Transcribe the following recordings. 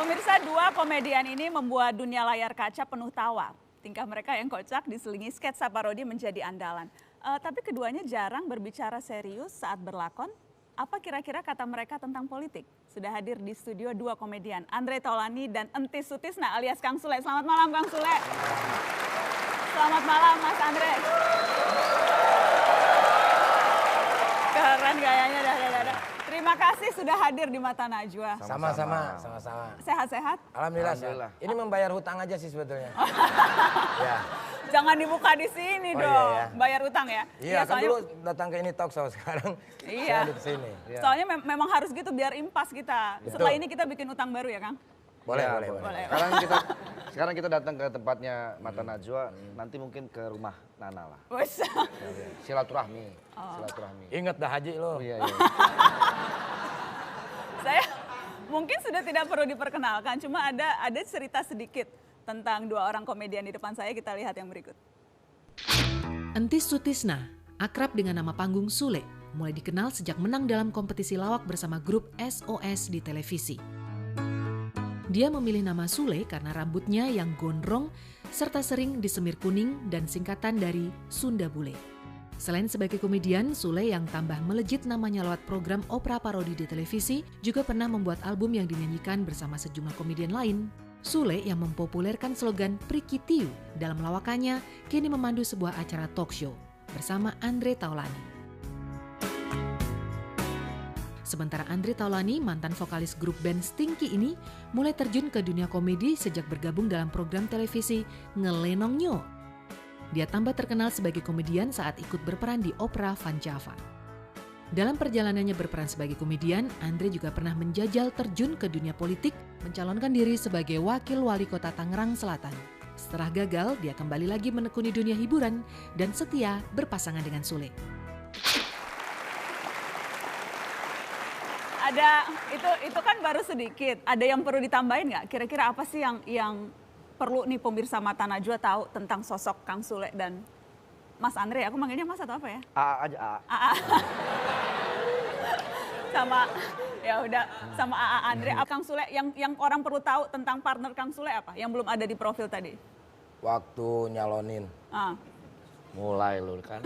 Pemirsa, dua komedian ini membuat dunia layar kaca penuh tawa. Tingkah mereka yang kocak diselingi sketsa parodi menjadi andalan. Tapi keduanya jarang berbicara serius saat berlakon. Apa kira-kira kata mereka tentang politik? Sudah hadir di studio dua komedian, Andre Taulany dan Entis Sutisna alias Kang Sule. Selamat malam Kang Sule. Selamat malam Mas Andre. Keren gayanya, dah. Terima kasih sudah hadir di Mata Najwa. Sama-sama. Sehat-sehat? Alhamdulillah. Ini membayar hutang aja sih sebetulnya. Ya. Jangan dibuka di sini dong, iya. bayar utang ya. Iya, kan dulu datang ke ini talk show, sekarang iya. saya di sini. Iya. Soalnya memang harus gitu biar impas kita. Betul. Setelah ini kita bikin utang baru ya Kang? Boleh. Sekarang kita datang ke tempatnya Mata Najwa, nanti mungkin ke rumah Nana lah. Silaturahmi. Ingat dah Haji lo. Iya. Saya mungkin sudah tidak perlu diperkenalkan, cuma ada cerita sedikit tentang dua orang komedian di depan saya, kita lihat yang berikut. Entis Sutisna, akrab dengan nama panggung Sule, mulai dikenal sejak menang dalam kompetisi lawak bersama grup SOS di televisi. Dia memilih nama Sule karena rambutnya yang gondrong serta sering disemir kuning dan singkatan dari Sunda Bule. Selain sebagai komedian, Sule yang tambah melejit namanya lewat program opera parodi di televisi juga pernah membuat album yang dinyanyikan bersama sejumlah komedian lain. Sule yang mempopulerkan slogan Prikitiu dalam lawakannya kini memandu sebuah acara talk show bersama Andre Taulany. Sementara Andre Taulany, mantan vokalis grup band Stinky ini, mulai terjun ke dunia komedi sejak bergabung dalam program televisi Ngelenong Nyo. Dia tambah terkenal sebagai komedian saat ikut berperan di opera Van Java. Dalam perjalanannya berperan sebagai komedian, Andre juga pernah menjajal terjun ke dunia politik, mencalonkan diri sebagai wakil wali kota Tangerang Selatan. Setelah gagal, dia kembali lagi menekuni dunia hiburan dan setia berpasangan dengan Sule. Ada itu kan baru sedikit. Ada yang perlu ditambahin nggak? Kira-kira apa sih yang perlu nih pemirsa Mata Najwa tahu tentang sosok Kang Sule dan Mas Andre? Aku manggilnya Mas atau apa ya? AA aja. AA. Sama ya udah sama AA Andre. Kang Sule yang orang perlu tahu tentang partner Kang Sule apa? Yang belum ada di profil tadi. Waktu nyalonin. Mulai lu kan.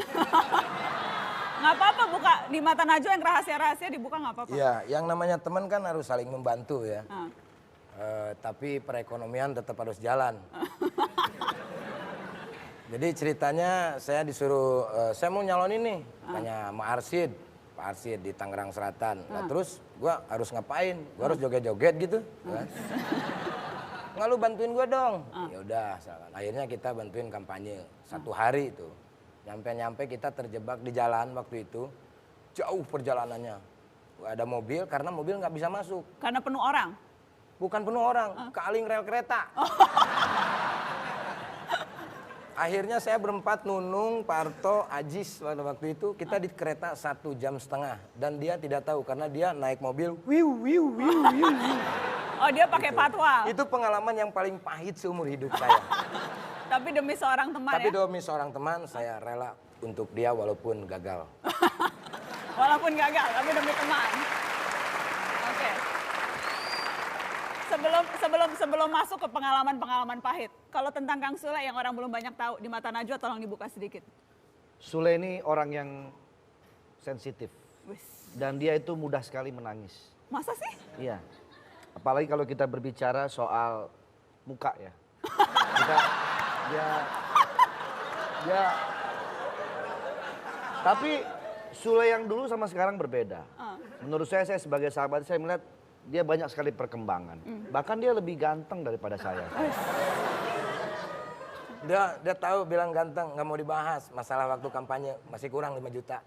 Nggak apa-apa buka di Mata Najwa yang rahasia-rahasia dibuka nggak apa-apa. Iya, yang namanya teman kan harus saling membantu ya. Tapi perekonomian tetap harus jalan. Jadi ceritanya saya disuruh, saya mau nyalonin nih, tanya sama Pak Arsid di Tangerang Selatan. Nah terus gue harus ngapain? Gue harus joget-joget gitu. Kan? Nggak lu bantuin gue dong. Ya udah, akhirnya kita bantuin kampanye 1 hari itu. Nyampe kita terjebak di jalan waktu itu, jauh perjalanannya. Ada mobil karena mobil nggak bisa masuk. Karena penuh orang? Bukan penuh orang, kealing rel kereta. Akhirnya saya berempat, Nunung, Parto, Ajis pada waktu itu kita di kereta 1,5 jam. Dan dia tidak tahu karena dia naik mobil. Wiu. Oh dia pakai patwal? Itu pengalaman yang paling pahit seumur hidup saya. Tapi demi seorang teman Tapi ya? demi seorang teman saya rela untuk dia walaupun gagal. Walaupun gagal, tapi demi teman. Oke. Sebelum masuk ke pengalaman pahit, kalau tentang Kang Sule yang orang belum banyak tahu di Mata Najwa tolong dibuka sedikit. Sule ini orang yang sensitif. Dan dia itu mudah sekali menangis. Masa sih? Iya. Apalagi kalau kita berbicara soal muka ya. Tapi Sule yang dulu sama sekarang berbeda. Menurut saya sebagai sahabat saya melihat dia banyak sekali perkembangan. Bahkan dia lebih ganteng daripada saya. Dia tahu bilang ganteng, nggak mau dibahas. Masalah waktu kampanye masih kurang 5 juta.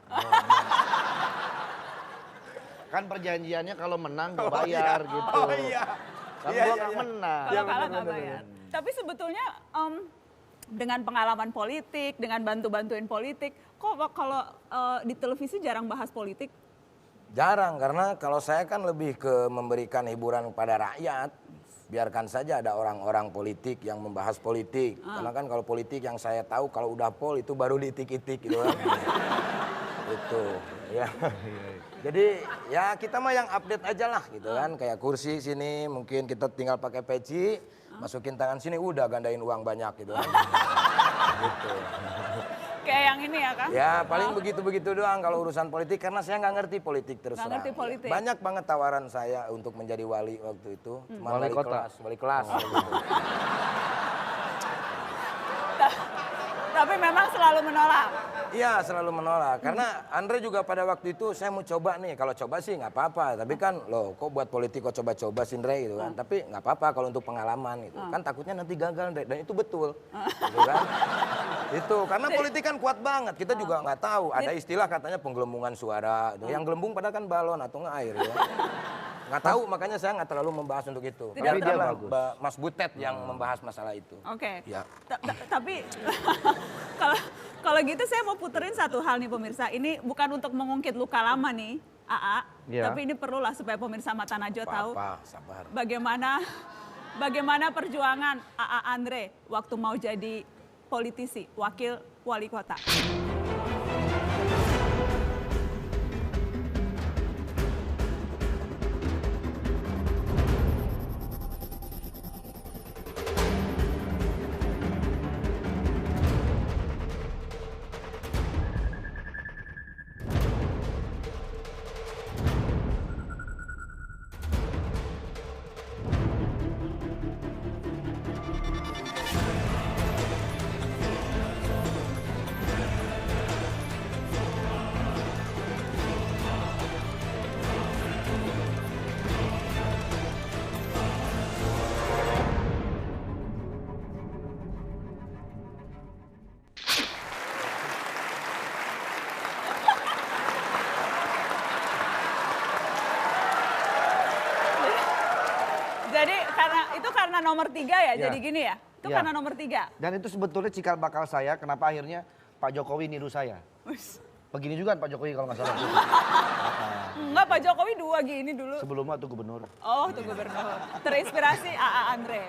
Kan perjanjiannya kalau menang gak bayar gitu. Oh iya. Kan gua gak menang. Kalau kalah nggak bayar. Tapi sebetulnya dengan pengalaman politik, dengan bantuin politik, kok kalau di televisi jarang bahas politik? Jarang, karena kalau saya kan lebih ke memberikan hiburan kepada rakyat. Biarkan saja ada orang-orang politik yang membahas politik. Karena kan kalau politik yang saya tahu kalau udah pol itu baru diitik-itik gitu kan. Itu, ya. Jadi ya kita mah yang update aja lah gitu kan. Kayak kursi sini mungkin kita tinggal pakai peci, masukin tangan sini udah gandain uang banyak gitu kan. Gitu. Kayak yang ini ya Kang? Ya paling begitu-begitu doang kalau urusan politik karena saya nggak ngerti politik terus Nggak ngerti terang. politik. Banyak banget tawaran saya untuk menjadi wali waktu itu. Cuma Wali kota. wali kelas. Gitu. Tapi memang selalu menolak. Iya selalu menolak karena Andre juga pada waktu itu saya mau coba nih, kalau coba sih nggak apa-apa tapi kan loh kok buat politik kok coba-coba sih Andre gitu kan, tapi nggak apa-apa kalau untuk pengalaman gitu kan, takutnya nanti gagal Andre, dan itu betul gitu kan. Itu karena politik kan kuat banget, kita juga nggak tahu ada istilah katanya penggelembungan suara, yang gelembung padahal kan balon atau nggak air ya. Nggak tahu makanya saya nggak terlalu membahas untuk itu. Tapi dia Biarkanlah bagus. Mas Butet yang membahas masalah itu. Oke. Ya. Tapi kalau gitu saya mau puterin satu hal nih pemirsa. Ini bukan untuk mengungkit luka lama nih, AA. Iya. Tapi ini perlulah supaya pemirsa Mata Najwa tahu Sabar. bagaimana perjuangan AA Andre waktu mau jadi politisi, wakil wali kota. Jadi karena nomor 3 ya, Iya. jadi gini ya? Itu Iya. karena nomor 3. Dan itu sebetulnya cikal bakal saya, kenapa akhirnya Pak Jokowi niru saya. Begini juga Pak Jokowi kalau nggak salah. Enggak, Pak Jokowi 2 gini dulu. Sebelumnya tuh gubernur. Oh, itu gubernur. Terinspirasi AA Andre.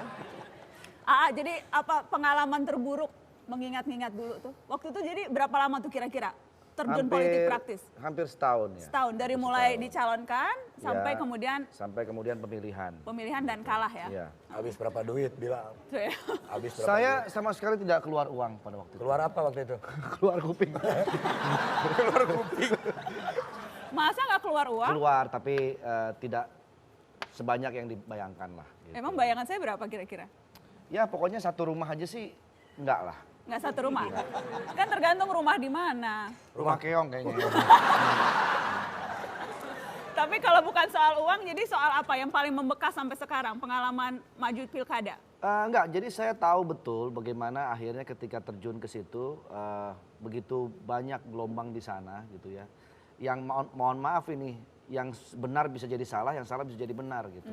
AA, jadi apa pengalaman terburuk mengingat-ingat dulu tuh? Waktu itu jadi berapa lama tuh kira-kira terjun politik praktis? Hampir setahun ya. Setahun, dari mulai dicalonkan sampai Ya, kemudian sampai kemudian pemilihan. pemilihan dan kalah ya? Iya. Habis berapa duit bilang? Tuh ya. Habis berapa Saya duit? sama sekali tidak keluar uang pada waktu itu. Keluar apa waktu itu? Keluar kuping. Keluar kuping. Masa nggak keluar uang? Keluar tapi tidak sebanyak yang dibayangkan lah. gitu. Emang bayangan saya berapa kira-kira? Ya pokoknya satu rumah aja sih enggak lah. Nggak satu rumah? Kan tergantung rumah di mana. Rumah keong kayaknya. Tapi kalau bukan soal uang, jadi soal apa yang paling membekas sampai sekarang? Pengalaman maju pilkada? Enggak, jadi saya tahu betul bagaimana akhirnya ketika terjun ke situ begitu banyak gelombang di sana gitu ya. Yang mohon maaf ini, yang benar bisa jadi salah, yang salah bisa jadi benar gitu.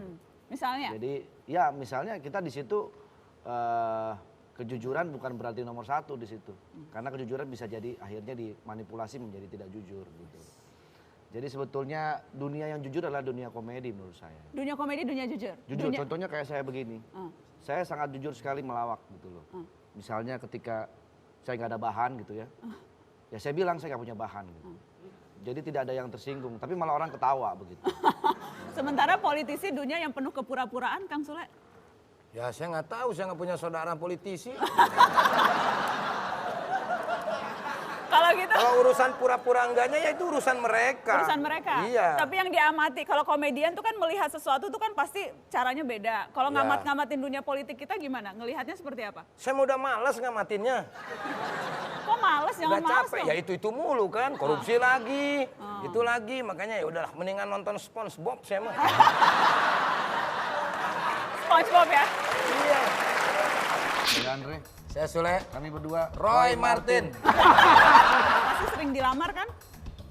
Misalnya? Jadi ya misalnya kita di situ kejujuran bukan berarti nomor 1 di situ, karena kejujuran bisa jadi akhirnya dimanipulasi menjadi tidak jujur gitu. Jadi sebetulnya dunia yang jujur adalah dunia komedi menurut saya. Dunia komedi, dunia jujur? Jujur, contohnya kayak saya begini. Saya sangat jujur sekali melawak gitu loh. Misalnya ketika saya nggak ada bahan gitu ya. Ya saya bilang saya nggak punya bahan gitu. Jadi tidak ada yang tersinggung, tapi malah orang ketawa begitu. Sementara politisi dunia yang penuh kepura-puraan, Kang Sule? Ya saya nggak tahu, saya nggak punya saudara politisi. Kalau gitu, Kalau urusan pura-pura enggaknya ya itu urusan mereka. urusan mereka. Iya. Tapi yang diamati, kalau komedian tuh kan melihat sesuatu tuh kan pasti caranya beda. Kalau Iya. ngamat-ngamatin dunia politik kita gimana? Ngelihatnya seperti apa? Saya udah malas ngamatinnya. Kok males? Jangan Udah males capek, dong. ya itu mulu kan, korupsi lagi, itu lagi, makanya ya udahlah mendingan nonton SpongeBob saya mah. SpongeBob ya? Iya. Saya Andre, Saya Sule, kami berdua Roy Martin. Pasti sering dilamar kan?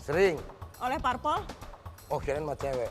Sering. Oleh parpol? Oh kirain mah cewek.